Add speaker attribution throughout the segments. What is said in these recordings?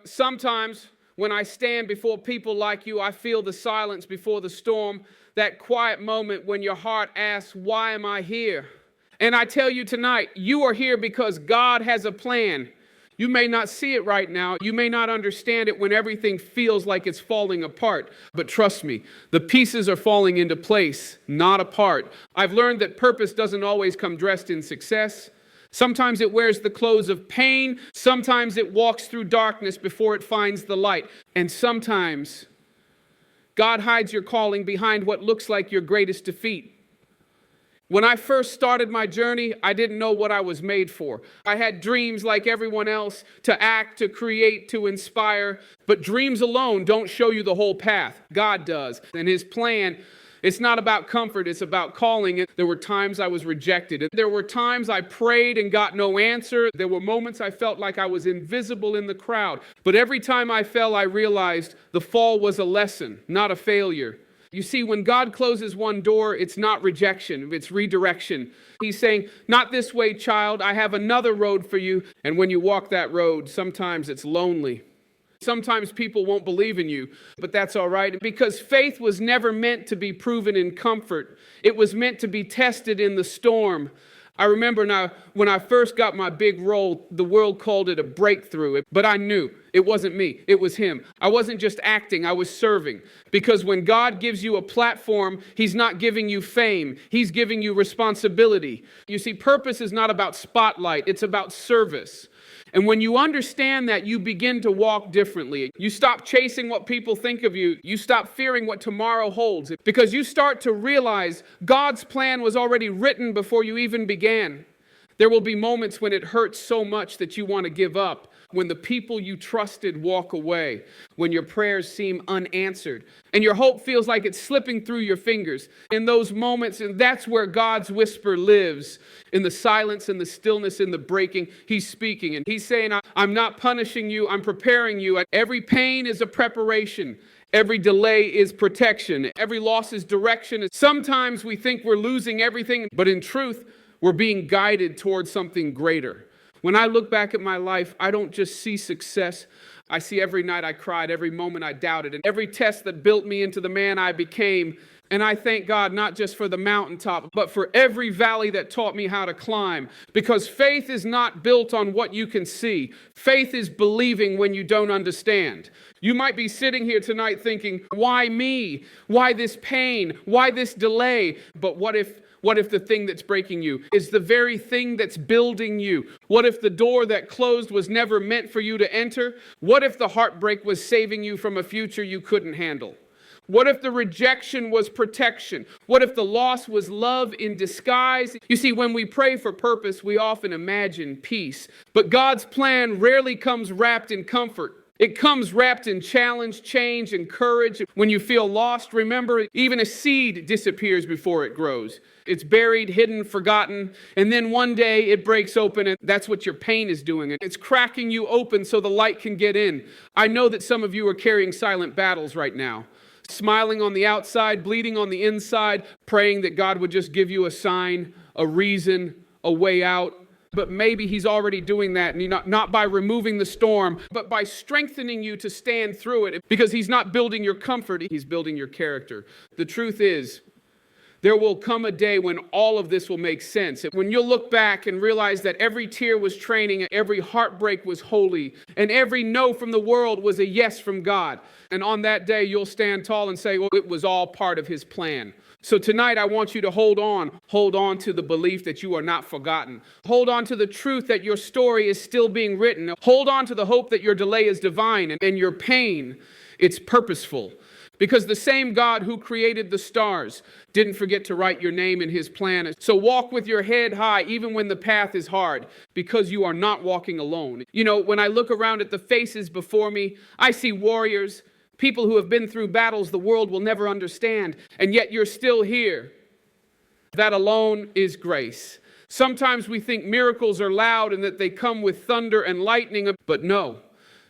Speaker 1: Sometimes when I stand before people like you, I feel the silence before the storm, that quiet moment when your heart asks, why am I here? And I tell you tonight, you are here because God has a plan. You may not see it right now. You may not understand it when everything feels like it's falling apart. But trust me, the pieces are falling into place, not apart. I've learned that purpose doesn't always come dressed in success. Sometimes it wears the clothes of pain. Sometimes it walks through darkness before it finds the light. And sometimes God hides your calling behind what looks like your greatest defeat. When I first started my journey, I didn't know what I was made for. I had dreams like everyone else, to act, to create, to inspire. But dreams alone don't show you the whole path. God does. And His plan, it's not about comfort, it's about calling. There were times I was rejected. There were times I prayed and got no answer. There were moments I felt like I was invisible in the crowd. But every time I fell, I realized the fall was a lesson, not a failure. You see, when God closes one door, it's not rejection, it's redirection. He's saying, not this way, child, I have another road for you. And when you walk that road, sometimes it's lonely. Sometimes people won't believe in you, but that's all right, because faith was never meant to be proven in comfort. It was meant to be tested in the storm. I remember now, when I first got my big role, the world called it a breakthrough, but I knew it wasn't me, it was Him. I wasn't just acting, I was serving. Because when God gives you a platform, He's not giving you fame, He's giving you responsibility. You see, purpose is not about spotlight, it's about service. And when you understand that, you begin to walk differently. You stop chasing what people think of you. You stop fearing what tomorrow holds, because you start to realize God's plan was already written before you even began. There will be moments when it hurts so much that you want to give up, when the people you trusted walk away, when your prayers seem unanswered, and your hope feels like it's slipping through your fingers. In those moments, and that's where God's whisper lives. In the silence, in the stillness, in the breaking, He's speaking. And He's saying, I'm not punishing you, I'm preparing you. Every pain is a preparation. Every delay is protection. Every loss is direction. Sometimes we think we're losing everything, but in truth, we're being guided towards something greater. When I look back at my life, I don't just see success. I see every night I cried, every moment I doubted, and every test that built me into the man I became. And I thank God not just for the mountaintop, but for every valley that taught me how to climb. Because faith is not built on what you can see. Faith is believing when you don't understand. You might be sitting here tonight thinking, why me? Why this pain? Why this delay? But what if the thing that's breaking you is the very thing that's building you? What if the door that closed was never meant for you to enter? What if the heartbreak was saving you from a future you couldn't handle? What if the rejection was protection? What if the loss was love in disguise? You see, when we pray for purpose, we often imagine peace. But God's plan rarely comes wrapped in comfort. It comes wrapped in challenge, change, and courage. When you feel lost, remember, even a seed disappears before it grows. It's buried, hidden, forgotten, and then one day it breaks open, and that's what your pain is doing. It's cracking you open so the light can get in. I know that some of you are carrying silent battles right now, smiling on the outside, bleeding on the inside, praying that God would just give you a sign, a reason, a way out. But maybe He's already doing that, and not by removing the storm, but by strengthening you to stand through it, because He's not building your comfort, He's building your character. The truth is, there will come a day when all of this will make sense. When you'll look back and realize that every tear was training, every heartbreak was holy, and every no from the world was a yes from God. And on that day, you'll stand tall and say, well, it was all part of His plan. So tonight, I want you to hold on to the belief that you are not forgotten. Hold on to the truth that your story is still being written. Hold on to the hope that your delay is divine, and your pain, it's purposeful. Because the same God who created the stars didn't forget to write your name in His plan. So walk with your head high, even when the path is hard, because you are not walking alone. You know, when I look around at the faces before me, I see warriors, people who have been through battles the world will never understand, and yet you're still here. That alone is grace. Sometimes we think miracles are loud and that they come with thunder and lightning, but no.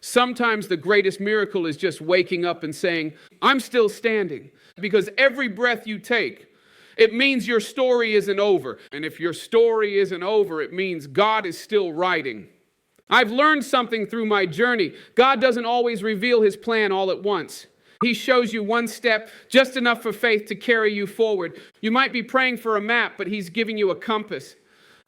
Speaker 1: Sometimes the greatest miracle is just waking up and saying, I'm still standing. Because every breath you take, it means your story isn't over. And if your story isn't over, it means God is still writing. I've learned something through my journey. God doesn't always reveal his plan all at once. He shows you one step, just enough for faith to carry you forward. You might be praying for a map, but he's giving you a compass,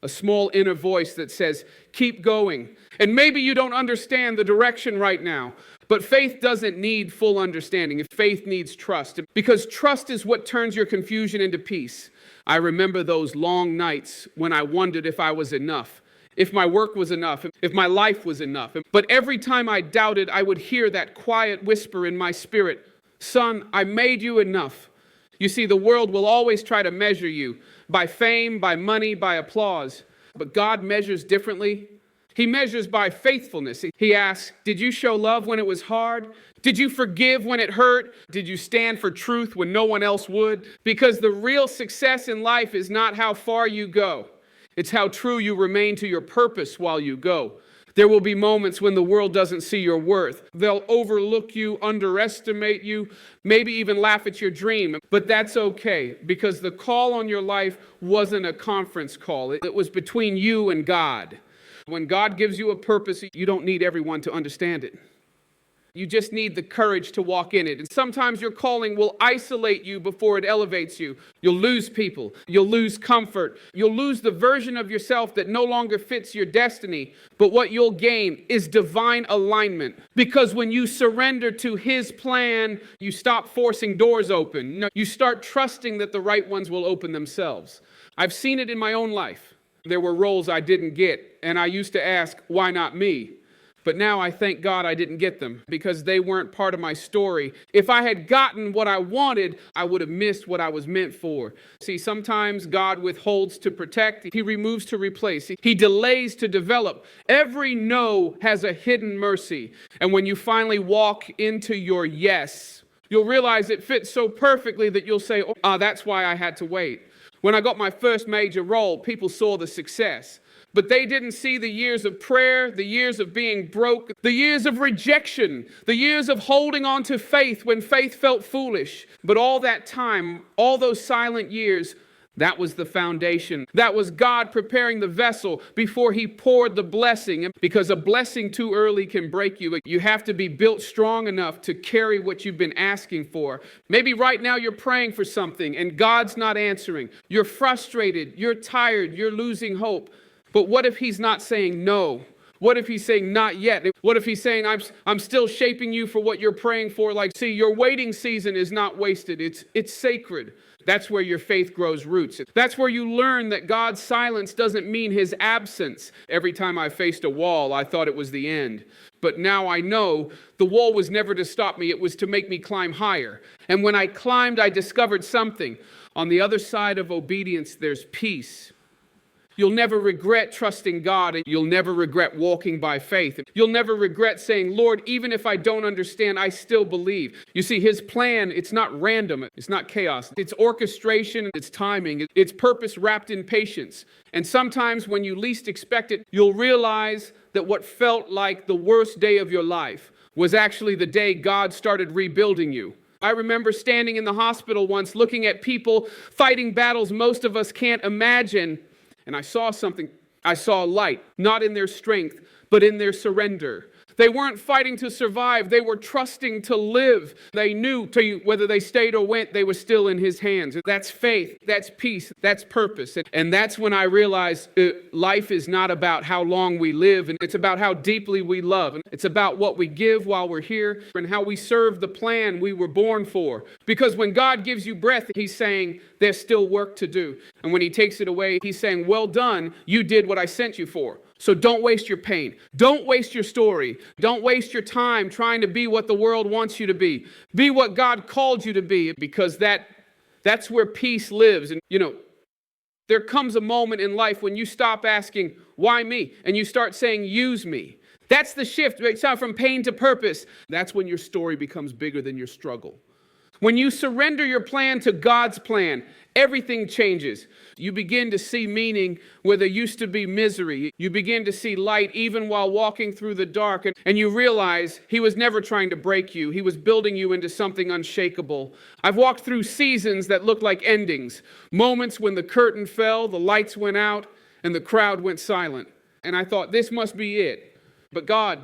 Speaker 1: a small inner voice that says, keep going. And maybe you don't understand the direction right now, but faith doesn't need full understanding. Faith needs trust, because trust is what turns your confusion into peace. I remember those long nights when I wondered if I was enough, if my work was enough, if my life was enough. But every time I doubted, I would hear that quiet whisper in my spirit, son, I made you enough. You see, the world will always try to measure you by fame, by money, by applause. But God measures differently. He measures by faithfulness. He asks, did you show love when it was hard? Did you forgive when it hurt? Did you stand for truth when no one else would? Because the real success in life is not how far you go. It's how true you remain to your purpose while you go. There will be moments when the world doesn't see your worth. They'll overlook you, underestimate you, maybe even laugh at your dream. But that's okay, because the call on your life wasn't a conference call. It was between you and God. When God gives you a purpose, you don't need everyone to understand it. You just need the courage to walk in it. And sometimes your calling will isolate you before it elevates you. You'll lose people. You'll lose comfort. You'll lose the version of yourself that no longer fits your destiny. But what you'll gain is divine alignment. Because when you surrender to his plan, you stop forcing doors open. No, you start trusting that the right ones will open themselves. I've seen it in my own life. There were roles I didn't get, and I used to ask, why not me? But now I thank God I didn't get them, because they weren't part of my story. If I had gotten what I wanted, I would have missed what I was meant for. See, sometimes God withholds to protect. He removes to replace. He delays to develop. Every no has a hidden mercy. And when you finally walk into your yes, you'll realize it fits so perfectly that you'll say, that's why I had to wait. When I got my first major role, people saw the success. But they didn't see the years of prayer, the years of being broke, the years of rejection, the years of holding on to faith when faith felt foolish. But all that time, all those silent years, that was the foundation. That was God preparing the vessel before he poured the blessing. Because a blessing too early can break you. You have to be built strong enough to carry what you've been asking for. Maybe right now you're praying for something and God's not answering. You're frustrated, you're tired, you're losing hope. But what if he's not saying no? What if he's saying not yet? What if he's saying I'm still shaping you for what you're praying for? Like, see, your waiting season is not wasted. It's sacred. That's where your faith grows roots. That's where you learn that God's silence doesn't mean his absence. Every time I faced a wall, I thought it was the end. But now I know the wall was never to stop me. It was to make me climb higher. And when I climbed, I discovered something. On the other side of obedience, there's peace. You'll never regret trusting God, and you'll never regret walking by faith. You'll never regret saying, Lord, even if I don't understand, I still believe. You see, his plan, it's not random. It's not chaos. It's orchestration. It's timing. It's purpose wrapped in patience. And sometimes when you least expect it, you'll realize that what felt like the worst day of your life was actually the day God started rebuilding you. I remember standing in the hospital once, looking at people fighting battles most of us can't imagine. And I saw something. I saw light, not in their strength, but in their surrender. They weren't fighting to survive. They were trusting to live. They knew whether they stayed or went, they were still in his hands. That's faith. That's peace. That's purpose. And that's when I realized life is not about how long we live, and it's about how deeply we love. And it's about what we give while we're here and how we serve the plan we were born for. Because when God gives you breath, he's saying there's still work to do. And when he takes it away, he's saying, well done, you did what I sent you for. So don't waste your pain. Don't waste your story. Don't waste your time trying to be what the world wants you to be. Be what God called you to be, because that's where peace lives. And there comes a moment in life when you stop asking, why me? And you start saying, use me. That's the shift. It's not from pain to purpose. That's when your story becomes bigger than your struggle. When you surrender your plan to God's plan, everything changes. You begin to see meaning where there used to be misery. You begin to see light even while walking through the dark. And you realize he was never trying to break you. He was building you into something unshakable. I've walked through seasons that looked like endings. Moments when the curtain fell, the lights went out, and the crowd went silent. And I thought, this must be it. But God,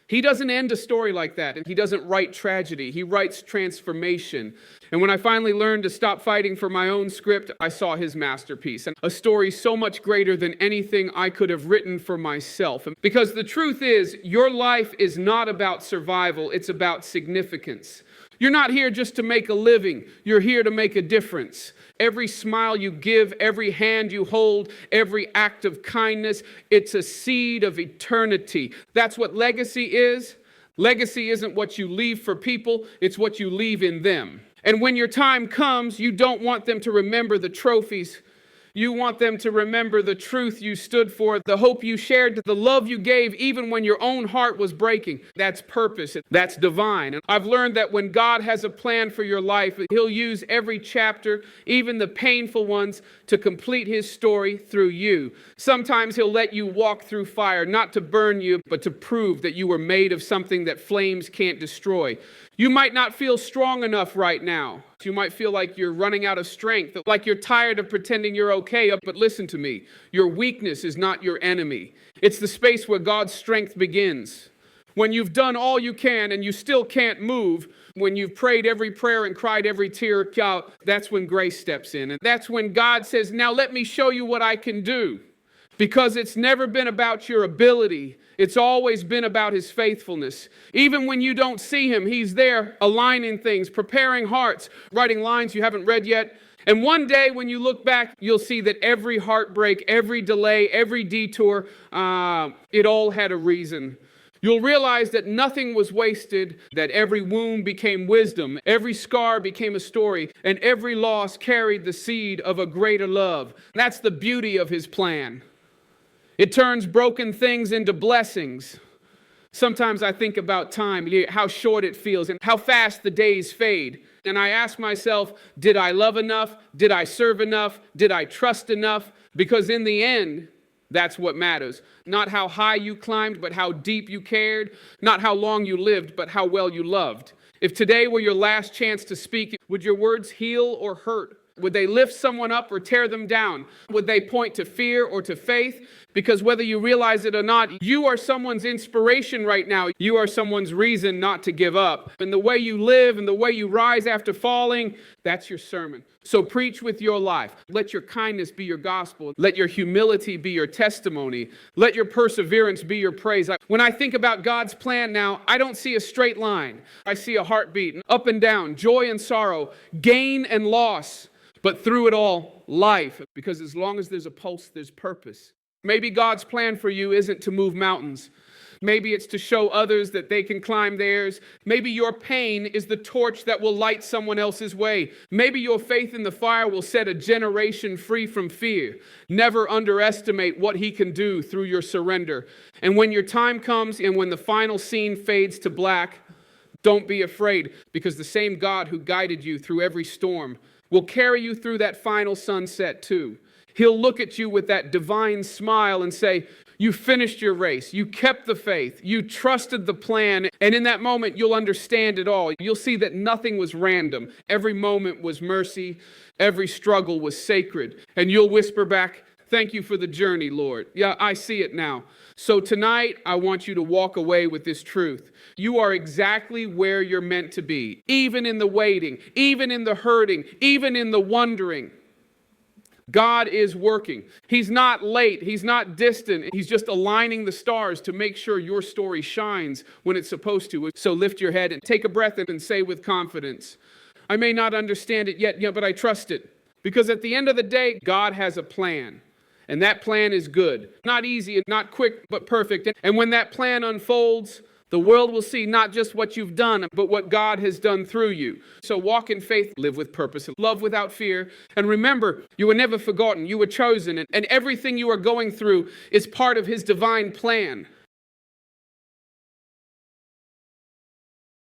Speaker 1: He doesn't end a story like that. And He doesn't write tragedy. He writes transformation. And when I finally learned to stop fighting for my own script, I saw His masterpiece. And a story so much greater than anything I could have written for myself. Because the truth is, your life is not about survival. It's about significance. You're not here just to make a living. You're here to make a difference. Every smile you give, every hand you hold, every act of kindness, it's a seed of eternity. That's what legacy is. Legacy isn't what you leave for people, it's what you leave in them. And when your time comes, you don't want them to remember the trophies. You want them to remember the truth you stood for, the hope you shared, the love you gave, even when your own heart was breaking. That's purpose. That's divine. And I've learned that when God has a plan for your life, He'll use every chapter, even the painful ones, to complete His story through you. Sometimes He'll let you walk through fire, not to burn you, but to prove that you were made of something that flames can't destroy. You might not feel strong enough right now. You might feel like you're running out of strength, like you're tired of pretending you're okay. But listen to me. Your weakness is not your enemy. It's the space where God's strength begins. When you've done all you can and you still can't move, when you've prayed every prayer and cried every tear out, that's when grace steps in. And that's when God says, now let me show you what I can do. Because it's never been about your ability. It's always been about His faithfulness. Even when you don't see Him, He's there aligning things, preparing hearts, writing lines you haven't read yet. And one day when you look back, you'll see that every heartbreak, every delay, every detour, it all had a reason. You'll realize that nothing was wasted, that every wound became wisdom, every scar became a story, and every loss carried the seed of a greater love. That's the beauty of His plan. It turns broken things into blessings. Sometimes I think about time, how short it feels and how fast the days fade. And I ask myself, did I love enough? Did I serve enough? Did I trust enough? Because in the end, that's what matters. Not how high you climbed, but how deep you cared. Not how long you lived, but how well you loved. If today were your last chance to speak, would your words heal or hurt? Would they lift someone up or tear them down? Would they point to fear or to faith? Because whether you realize it or not, you are someone's inspiration right now. You are someone's reason not to give up. And the way you live and the way you rise after falling, that's your sermon. So preach with your life. Let your kindness be your gospel. Let your humility be your testimony. Let your perseverance be your praise. When I think about God's plan now, I don't see a straight line. I see a heartbeat, up and down, joy and sorrow, gain and loss. But through it all, life. Because as long as there's a pulse, there's purpose. Maybe God's plan for you isn't to move mountains. Maybe it's to show others that they can climb theirs. Maybe your pain is the torch that will light someone else's way. Maybe your faith in the fire will set a generation free from fear. Never underestimate what He can do through your surrender. And when your time comes and when the final scene fades to black, don't be afraid, because the same God who guided you through every storm will carry you through that final sunset too. He'll look at you with that divine smile and say, you finished your race. You kept the faith. You trusted the plan. And in that moment, you'll understand it all. You'll see that nothing was random. Every moment was mercy. Every struggle was sacred. And you'll whisper back, thank you for the journey, Lord. Yeah, I see it now. So tonight, I want you to walk away with this truth. You are exactly where you're meant to be, even in the waiting, even in the hurting, even in the wondering. God is working. He's not late. He's not distant. He's just aligning the stars to make sure your story shines when it's supposed to. So lift your head and take a breath and say with confidence, I may not understand it yet, but I trust it. Because at the end of the day, God has a plan. And that plan is good. Not easy and not quick, but perfect. And when that plan unfolds, the world will see not just what you've done, but what God has done through you. So walk in faith, live with purpose, love without fear. And remember, you were never forgotten. You were chosen. And everything you are going through is part of His divine plan.